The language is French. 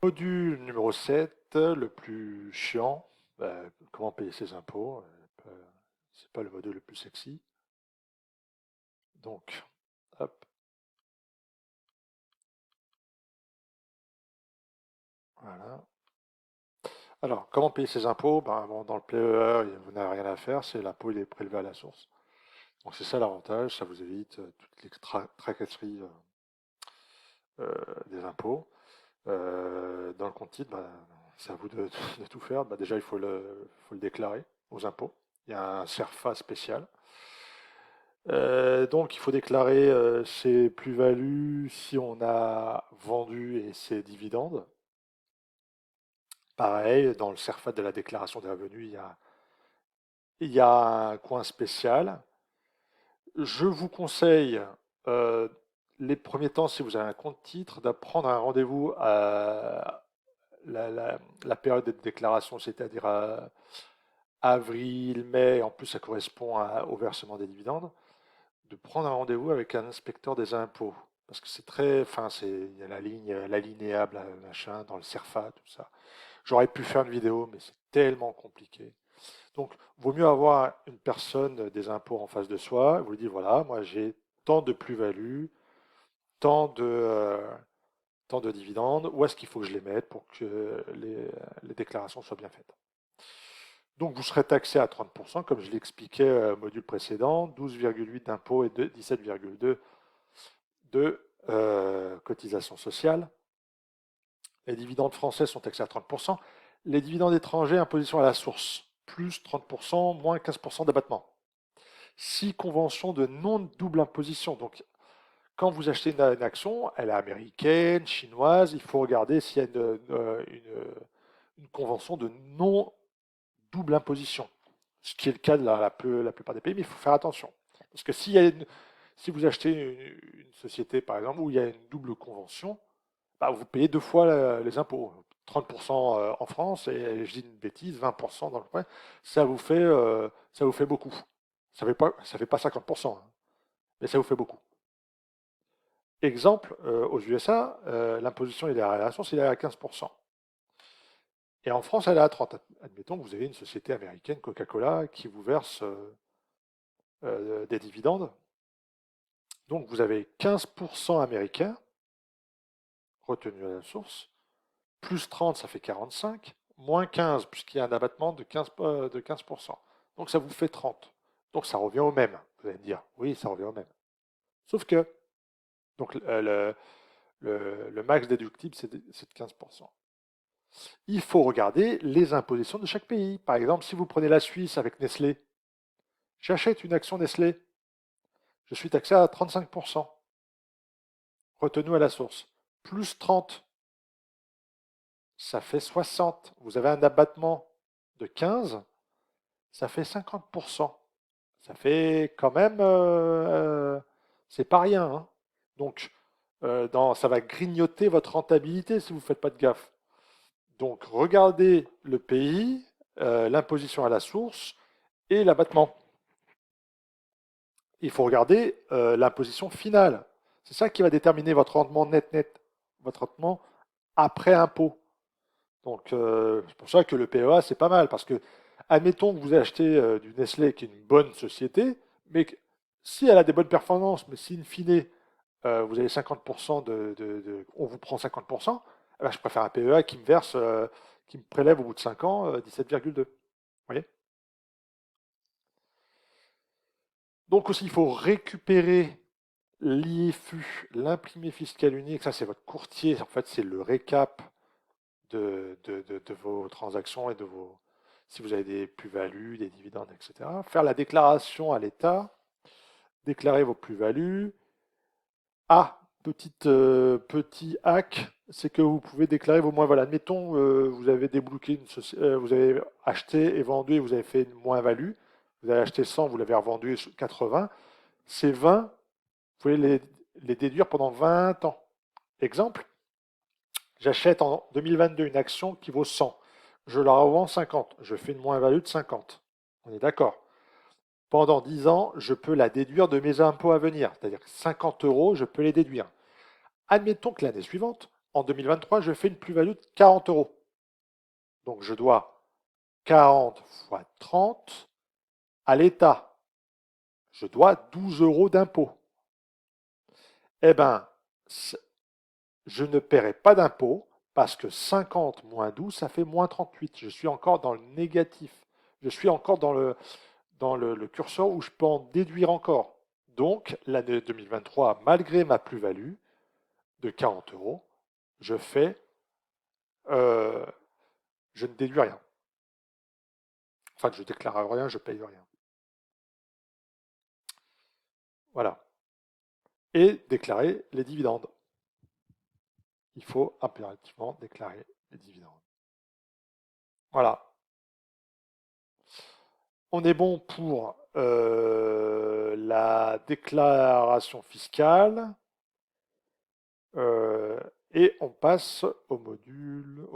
Module numéro 7, le plus chiant, comment payer ses impôts. C'est pas le module le plus sexy. Donc, hop, voilà. Alors, comment payer ses impôts? Bon, dans le PER, vous n'avez rien à faire, c'est l'impôt, il est prélevé à la source. Donc c'est ça l'avantage, ça vous évite toutes les tracasseries des impôts. Dans le compte titre, c'est à vous de tout faire. Déjà, il faut le déclarer aux impôts. Il y a un CERFA spécial. Donc, il faut déclarer ses plus-values si on a vendu et ses dividendes. Pareil, dans le CERFA de la déclaration des revenus, il y a un coin spécial. Je vous conseille, euh, les premiers temps, si vous avez un compte titre, de prendre un rendez-vous à la période de déclaration, c'est-à-dire avril, mai, en plus ça correspond au versement des dividendes, de prendre un rendez-vous avec un inspecteur des impôts. Parce que c'est très, enfin, il y a la ligne, l'alinéable, machin, dans le CERFA, tout ça. J'aurais pu faire une vidéo, mais c'est tellement compliqué. Donc, vaut mieux avoir une personne des impôts en face de soi. Vous lui dites, voilà, moi j'ai tant de plus-value, tant de, euh, tant de dividendes, où est-ce qu'il faut que je les mette pour que les déclarations soient bien faites. Donc, vous serez taxé à 30%, comme je l'expliquais au module précédent, 12,8 d'impôts et 17,2 de cotisation sociale. Les dividendes français sont taxés à 30%. Les dividendes étrangers, imposition à la source, plus 30%, moins 15% d'abattement. 6 conventions de non-double imposition. Donc, quand vous achetez une action, elle est américaine, chinoise, il faut regarder s'il y a une convention de non-double imposition. Ce qui est le cas de la plupart des pays, mais il faut faire attention. Parce que si vous achetez une société, par exemple, où il y a une double convention, vous payez deux fois les impôts. 30% en France, et je dis une bêtise, 20% dans le coin, ça vous fait beaucoup. Ça fait pas 50%, hein, mais ça vous fait beaucoup. Exemple, aux USA, l'imposition il est à la source, il est à 15%. Et en France, elle est à 30%. Admettons que vous avez une société américaine, Coca-Cola, qui vous verse des dividendes. Donc vous avez 15% américain retenu à la source, plus 30, ça fait 45, moins 15, puisqu'il y a un abattement de 15%. Donc ça vous fait 30. Donc ça revient au même. Vous allez me dire, oui, ça revient au même. Sauf que, donc le max déductible, c'est de 15%. Il faut regarder les impositions de chaque pays. Par exemple, si vous prenez la Suisse avec Nestlé, j'achète une action Nestlé, je suis taxé à 35%, retenu à la source. Plus 30, ça fait 60. Vous avez un abattement de 15, ça fait 50%. Ça fait quand même, c'est pas rien, hein. Donc, ça va grignoter votre rentabilité si vous ne faites pas de gaffe. Donc, regardez le pays, l'imposition à la source et l'abattement. Il faut regarder l'imposition finale. C'est ça qui va déterminer votre rendement net, votre rendement après impôt. Donc, c'est pour ça que le PEA, c'est pas mal, parce que, admettons que vous achetez du Nestlé, qui est une bonne société, mais si elle a des bonnes performances, mais si in fine, vous avez 50% on vous prend 50%, eh ben, je préfère un PEA qui me verse, qui me prélève au bout de 5 ans 17,2. Vous voyez? Donc aussi, il faut récupérer l'IFU, l'imprimé fiscal unique. Ça, c'est votre courtier. En fait, c'est le récap de vos transactions et si vous avez des plus-values, des dividendes, etc. Faire la déclaration à l'État, déclarer vos plus-values. Ah, petit hack, c'est que vous pouvez déclarer vos moins-values. Admettons, vous avez débloqué vous avez acheté et vendu et vous avez fait une moins-value. Vous avez acheté 100, vous l'avez revendu 80. Ces 20, vous pouvez les déduire pendant 20 ans. Exemple, j'achète en 2022 une action qui vaut 100. Je la revends 50. Je fais une moins-value de 50. On est d'accord. Pendant 10 ans, je peux la déduire de mes impôts à venir. C'est-à-dire que 50 euros, je peux les déduire. Admettons que l'année suivante, En 2023, je fais une plus-value de 40 euros. Donc je dois 40 fois 30 à l'État. Je dois 12 euros d'impôt. Eh bien, je ne paierai pas d'impôt parce que 50 moins 12, ça fait moins 38. Je suis encore dans le négatif. Je suis encore dans le curseur où je peux en déduire encore. Donc, l'année 2023, malgré ma plus-value de 40 euros, je fais, euh, je ne déduis rien. Enfin, je déclare rien, je paye rien. Voilà. Et déclarer les dividendes. Il faut impérativement déclarer les dividendes. Voilà. On est bon pour la déclaration fiscale et on passe au module